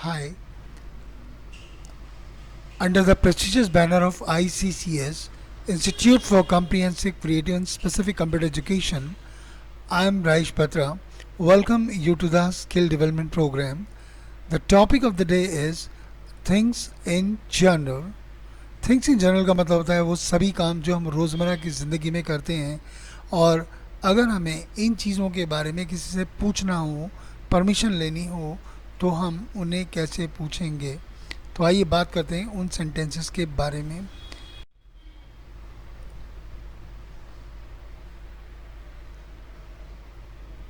Hi. Under the prestigious banner of ICCS, Institute for Comprehensive, Creative and Specific Computer Education, I am Raish Patra. Welcome you to the Skill Development Program. The topic of the day is Things in General. Things in general का मतलब होता है वो सभी काम जो हम रोज़मर्रा की ज़िंदगी में करते हैं, और अगर हमें इन चीज़ों के बारे में किसी से पूछना हो, परमिशन लेनी हो, तो हम उन्हें कैसे पूछेंगे। तो आइए बात करते हैं उन सेंटेंसेस के बारे में।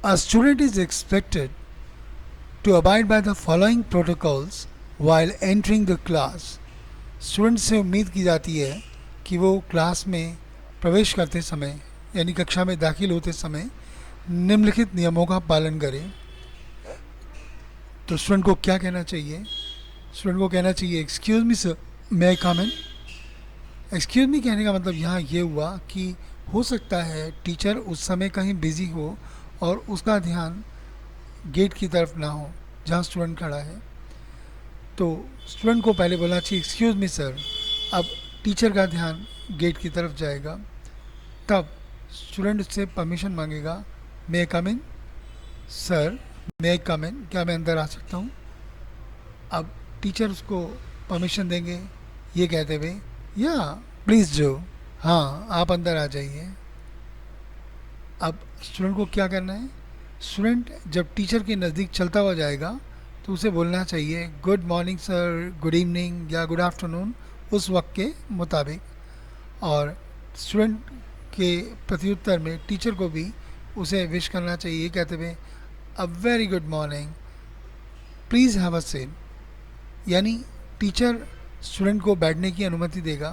A student is expected to abide by the following protocols while entering the class. Student से उम्मीद की जाती है कि वो क्लास में प्रवेश करते समय यानी कक्षा में दाखिल होते समय निम्नलिखित नियमों का पालन करें। तो स्टूडेंट को क्या कहना चाहिए? स्टूडेंट को कहना चाहिए एक्सक्यूज़ मी सर, मे आई कम इन। एक्सक्यूज़ मी कहने का मतलब यहाँ ये हुआ कि हो सकता है टीचर उस समय कहीं बिज़ी हो और उसका ध्यान गेट की तरफ ना हो जहाँ स्टूडेंट खड़ा है। तो स्टूडेंट को पहले बोलना चाहिए एक्सक्यूज़ मी सर, अब टीचर का ध्यान गेट की तरफ जाएगा, तब स्टूडेंट उससे परमिशन मांगेगा, मे आई कम इन सर, मे आई कम इन, क्या मैं अंदर आ सकता हूँ। अब टीचर उसको परमिशन देंगे ये कहते हुए, या प्लीज़ जो, हाँ आप अंदर आ जाइए। अब स्टूडेंट को क्या करना है? स्टूडेंट जब टीचर के नज़दीक चलता हुआ जाएगा तो उसे बोलना चाहिए good morning sir, good evening या गुड आफ्टरनून उस वक्त के मुताबिक। और स्टूडेंट के प्रत्युत्तर में टीचर को भी उसे विश करना चाहिए ये कहते हुए a very good morning, please have a seat. यानी टीचर स्टूडेंट को बैठने की अनुमति देगा।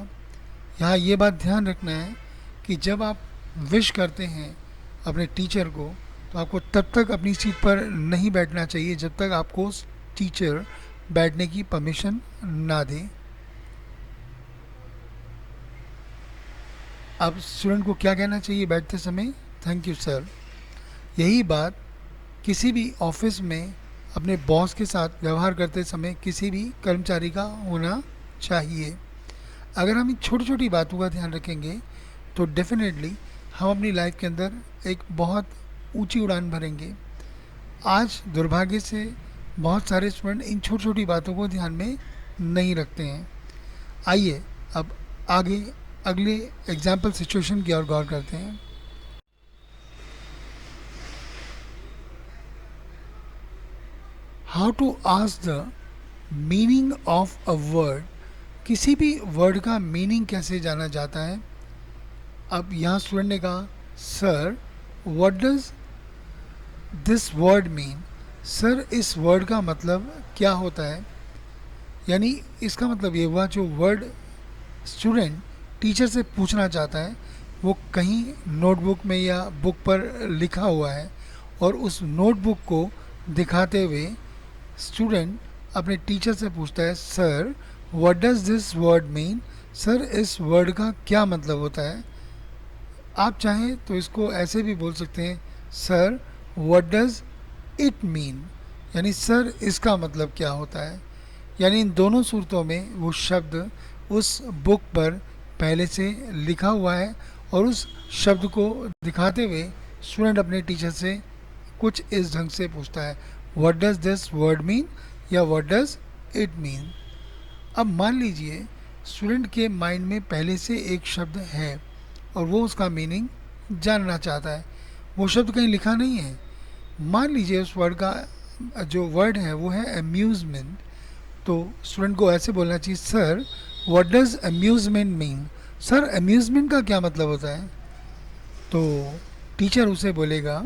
यहाँ ये बात ध्यान रखना है कि जब आप विश करते हैं अपने टीचर को तो आपको तब तक अपनी सीट पर नहीं बैठना चाहिए जब तक आपको टीचर बैठने की परमिशन ना दे। अब स्टूडेंट को क्या कहना चाहिए बैठते समय? Thank you sir. यही बात किसी भी ऑफिस में अपने बॉस के साथ व्यवहार करते समय किसी भी कर्मचारी का होना चाहिए। अगर हम इन छोटी छोटी बातों का ध्यान रखेंगे तो डेफिनेटली हम अपनी लाइफ के अंदर एक बहुत ऊंची उड़ान भरेंगे। आज दुर्भाग्य से बहुत सारे स्टूडेंट इन छोटी छोटी बातों को ध्यान में नहीं रखते हैं। आइए अब आगे अगले एग्जाम्पल सिचुएशन की ओर गौर करते हैं। How to ask the meaning of a word. किसी भी वर्ड का मीनिंग कैसे जाना जाता है? अब यहाँ स्टूडेंट ने कहा sir what does this word mean. Sir इस वर्ड का मतलब क्या होता है? यानी इसका मतलब ये हुआ जो वर्ड स्टूडेंट टीचर से पूछना चाहता है वो कहीं नोटबुक में या बुक पर लिखा हुआ है, और उस नोटबुक को दिखाते हुए स्टूडेंट अपने टीचर से पूछता है sir what does this word mean. Sir इस वर्ड का क्या मतलब होता है? आप चाहें तो इसको ऐसे भी बोल सकते हैं sir what does it mean, यानी सर इसका मतलब क्या होता है। यानी इन दोनों सूरतों में वो शब्द उस बुक पर पहले से लिखा हुआ है और उस शब्द को दिखाते हुए स्टूडेंट अपने टीचर से कुछ इस ढंग से पूछता है what does this word mean या व्हाट डज इट मीन। अब मान लीजिए स्टूडेंट के माइंड में पहले से एक शब्द है और वो उसका मीनिंग जानना चाहता है। वो शब्द कहीं लिखा नहीं है। मान लीजिए उस वर्ड का जो वर्ड है वो है अम्यूज़मेंट। तो स्टूडेंट को ऐसे बोलना चाहिए sir what does amusement mean. Sir amusement का क्या मतलब होता है? तो टीचर उसे बोलेगा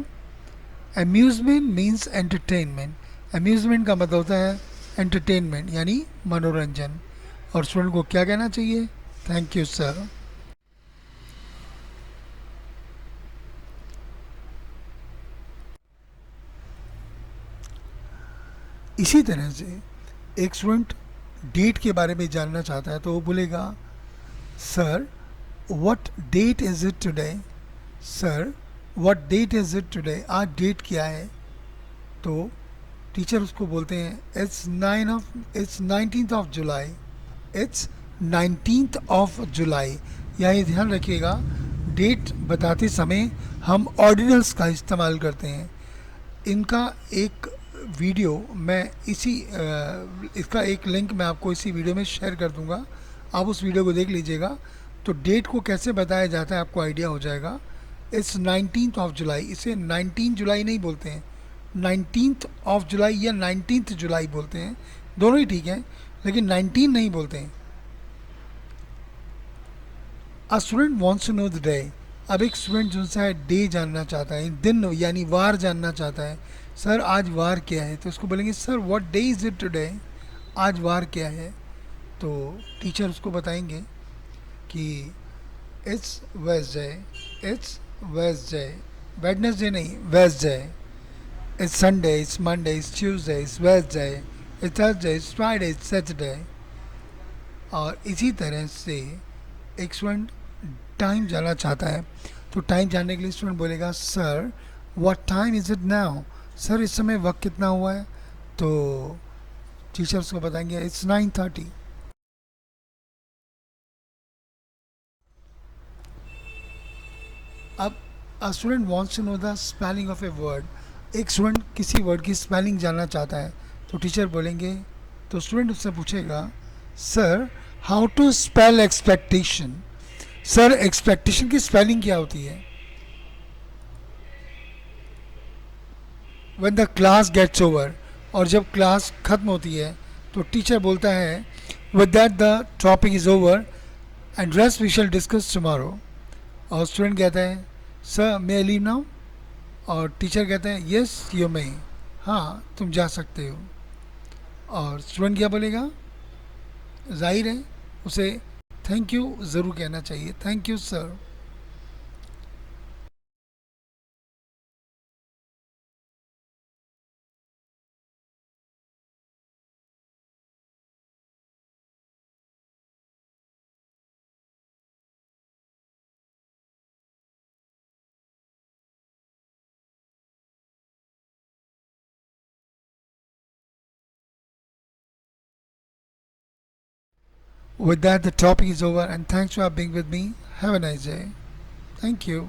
अम्यूज़मेंट मीन्स एंटरटेनमेंट। अम्यूज़मेंट का मतलब होता है एंटरटेनमेंट यानी मनोरंजन। और स्टूडेंट को क्या कहना चाहिए? Thank you sir. इसी तरह से एक स्टूडेंट डेट के बारे में जानना चाहता है तो वो बोलेगा sir what that is it today. Sir what that is it today, आज डेट क्या है? तो टीचर उसको बोलते हैं it's 19th of July, it's 19th of July. यहाँ ये ध्यान रखिएगा, डेट बताते समय हम ऑर्डिनल्स का इस्तेमाल करते हैं। इनका एक वीडियो मैं इसका एक लिंक मैं आपको इसी वीडियो में शेयर कर दूंगा, आप उस वीडियो को देख लीजिएगा, तो डेट को कैसे बताया जाता है आपको आइडिया हो जाएगा। इट्स 19th ऑफ जुलाई, इसे 19 जुलाई नहीं बोलते हैं, 19th ऑफ जुलाई या 19th जुलाई बोलते हैं, दोनों ही ठीक हैं, लेकिन 19 नहीं बोलते हैं। A student wants to know the day, अब एक स्टूडेंट जो सा है डे जानना चाहता है, दिन यानी वार जानना चाहता है। सर आज वार क्या है, तो उसको बोलेंगे sir what day is it today, आज वार क्या है। तो टीचर उसको बताएंगे कि it's Wednesday, it's Wednesday, Wednesday नहीं Wednesday, it's Sunday, it's Monday, it's Tuesday, it's Wednesday, it's Thursday, it's Friday, it's Saturday. और इसी तरह से एक स्टूडेंट टाइम जानना चाहता है, तो टाइम जानने के लिए स्टूडेंट बोलेगा sir what time is it now, sir इस समय वक्त कितना हुआ है। तो टीचर उसको बताएंगे इट्स 9:30। अब a student wants to know the spelling of a word, एक स्टूडेंट किसी वर्ड की स्पेलिंग जानना चाहता है, तो टीचर बोलेंगे, तो स्टूडेंट उससे पूछेगा sir how to spell expectation, sir expectation की स्पेलिंग क्या होती है। When the class gets over, और जब क्लास ख़त्म होती है तो टीचर बोलता है with that the topic is over and rest we shall discuss tomorrow. और स्टूडेंट कहता है sir may I leave now, और टीचर कहते हैं यस यू मे, हाँ तुम जा सकते हो। और स्टूडेंट क्या बोलेगा, जाहिर है उसे थैंक यू ज़रूर कहना चाहिए, thank you sir. With that, the topic is over, and thanks for being with me. Have a nice day. Thank you.